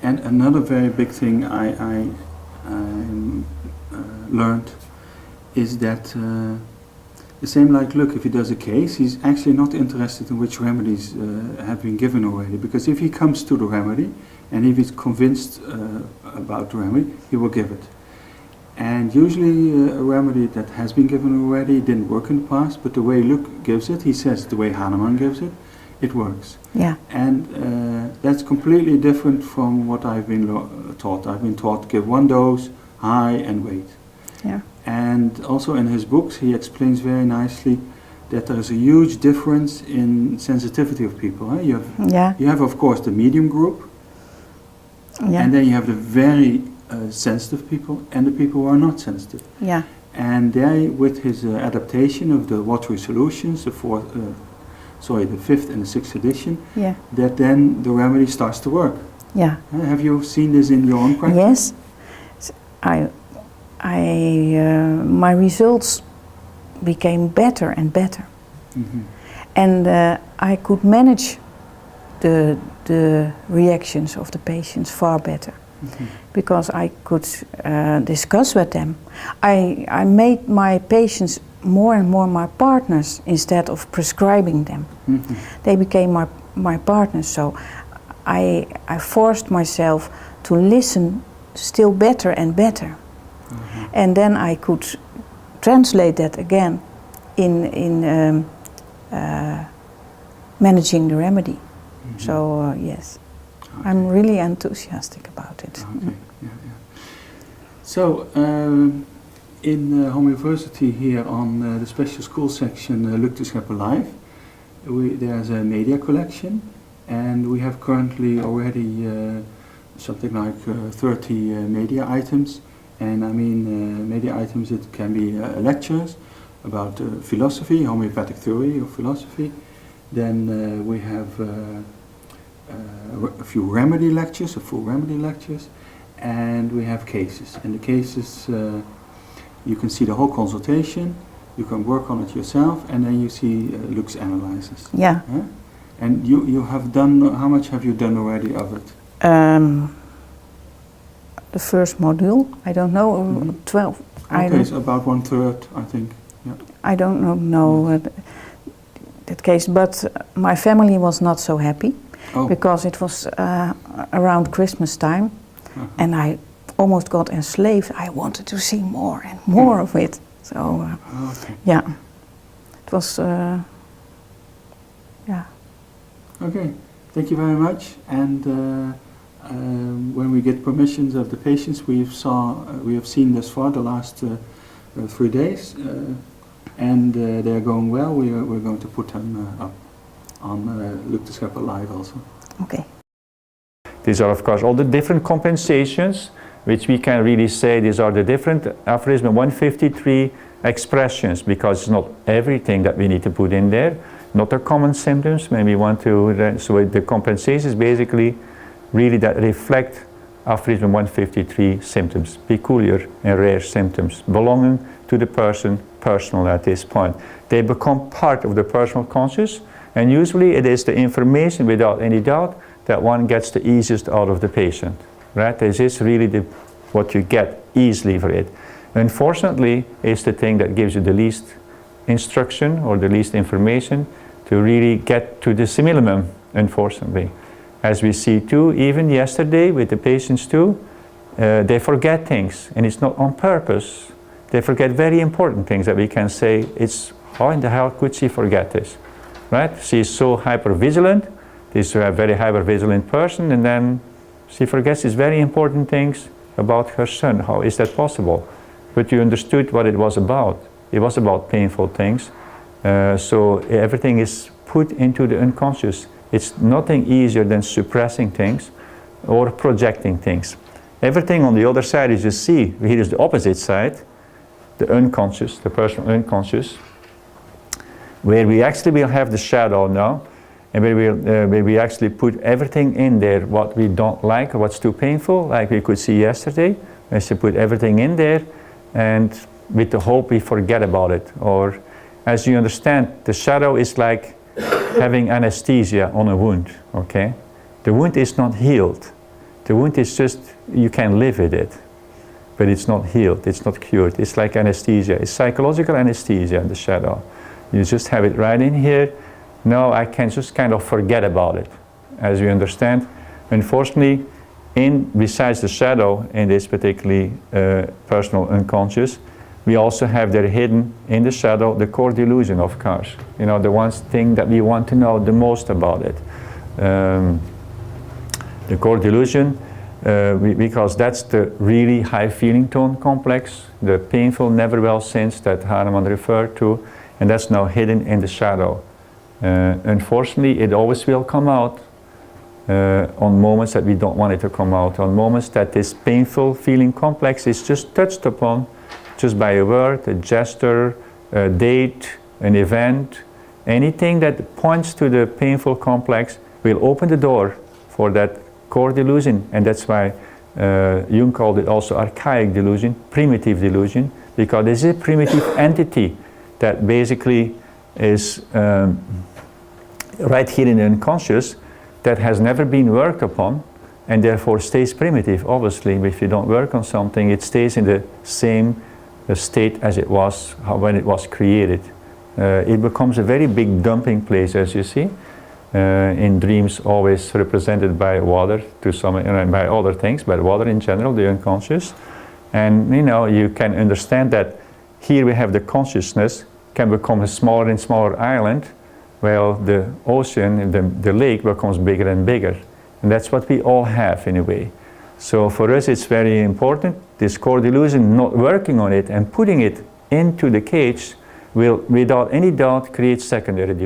And another very big thing I learned is that the same like Luc, if he does a case, he's actually not interested in which remedies have been given already, because if he comes to the remedy and if he's convinced about the remedy, he will give it. And usually a remedy that has been given already didn't work in the past, but the way Luc gives it, he says the way Hahnemann gives it, it works. Yeah. And that's completely different from what I've been taught. I've been taught give one dose, high, and wait. Yeah. And also in his books he explains very nicely that there is a huge difference in sensitivity of people. Huh? You have of course the medium group, and then you have the very sensitive people and the people who are not sensitive. Yeah. And they, with his adaptation of the watery solutions, the fifth and the sixth edition, that then the remedy starts to work. Yeah. Have you seen this in your own practice? Yes. My results became better and better. Mm-hmm. And I could manage the reactions of the patients far better. Mm-hmm. Because I could discuss with them. I made my patients more and more my partners instead of prescribing them. Mm-hmm. They became my partners, so I forced myself to listen still better and better. Mm-hmm. And then I could translate that again in managing the remedy. Mm-hmm. So yes, okay. I'm really enthusiastic about it. Okay. Yeah. So in homeopathy here on the special school section, Luc De Schepper Live, there's a media collection, and we have currently already something like 30 media items. And I mean media items, it can be lectures about philosophy, homeopathic theory or philosophy. Then we have a few remedy lectures, full remedy lectures, and we have cases. And the cases, you can see the whole consultation, you can work on it yourself, and then you see Luc's analysis. Yeah. And you have done, how much have you done already of it? The first module, I don't know, 12. Okay, so about 1/3, I think. Yeah. I don't know that case, but my family was not so happy because it was around Christmas time, and I almost got enslaved. I wanted to see more and more of it. So yeah, it was Okay, thank you very much. And when we get permissions of the patients, we have seen thus far the last 3 days, and they are going well. We're going to put them up on Luc De Schepper Live also. Okay. These are of course all the different compensations, which we can really say these are the different aphorism 153 expressions, because it's not everything that we need to put in there, not the common symptoms. Maybe we want to, so the compensations basically really that reflect aphorism 153 symptoms, peculiar and rare symptoms belonging to the person personal at this point. They become part of the personal conscious, and usually it is the information without any doubt that one gets the easiest out of the patient, right? This is really what you get easily for it. Unfortunately, it's the thing that gives you the least instruction or the least information to really get to the minimum, unfortunately. As we see too, even yesterday with the patients too, they forget things, and it's not on purpose. They forget very important things that we can say, it's how in the hell could she forget this, right? She's so hypervigilant, this is a very hypervigilant person, and then she forgets these very important things about her son. How is that possible? But you understood what it was about. It was about painful things. So everything is put into the unconscious. It's nothing easier than suppressing things or projecting things. Everything on the other side is you see, here is the opposite side, the unconscious, the personal unconscious, where we actually will have the shadow now, and where we actually put everything in there, what we don't like or what's too painful, like we could see yesterday. We should put everything in there, and with the hope we forget about it. Or, as you understand, the shadow is like having anesthesia on a wound, okay? The wound is not healed. The wound is just, you can live with it, but it's not healed, it's not cured. It's like anesthesia, it's psychological anesthesia in the shadow. You just have it right in here. No, I can just kind of forget about it. As you understand, unfortunately, besides the shadow in this particularly personal unconscious, we also have there hidden in the shadow the core delusion, of course. You know, the one thing that we want to know the most about it. The core delusion, because that's the really high feeling tone complex, the painful never well since that Hahnemann referred to, and that's now hidden in the shadow. Unfortunately, it always will come out on moments that we don't want it to come out, on moments that this painful feeling complex is just touched upon just by a word, a gesture, a date, an event. Anything that points to the painful complex will open the door for that core delusion, and that's why Jung called it also archaic delusion, primitive delusion, because this is a primitive entity that basically is right here in the unconscious, that has never been worked upon and therefore stays primitive. Obviously, if you don't work on something, it stays in the same state as it was when it was created. It becomes a very big dumping place, as you see, in dreams always represented by water to some, and by other things, but water in general, the unconscious. And you know, you can understand that here we have the consciousness can become a smaller and smaller island, while the ocean, the lake becomes bigger and bigger. And that's what we all have in a way. So for us it's very important, this core delusion, not working on it and putting it into the cage will without any doubt create secondary delusion.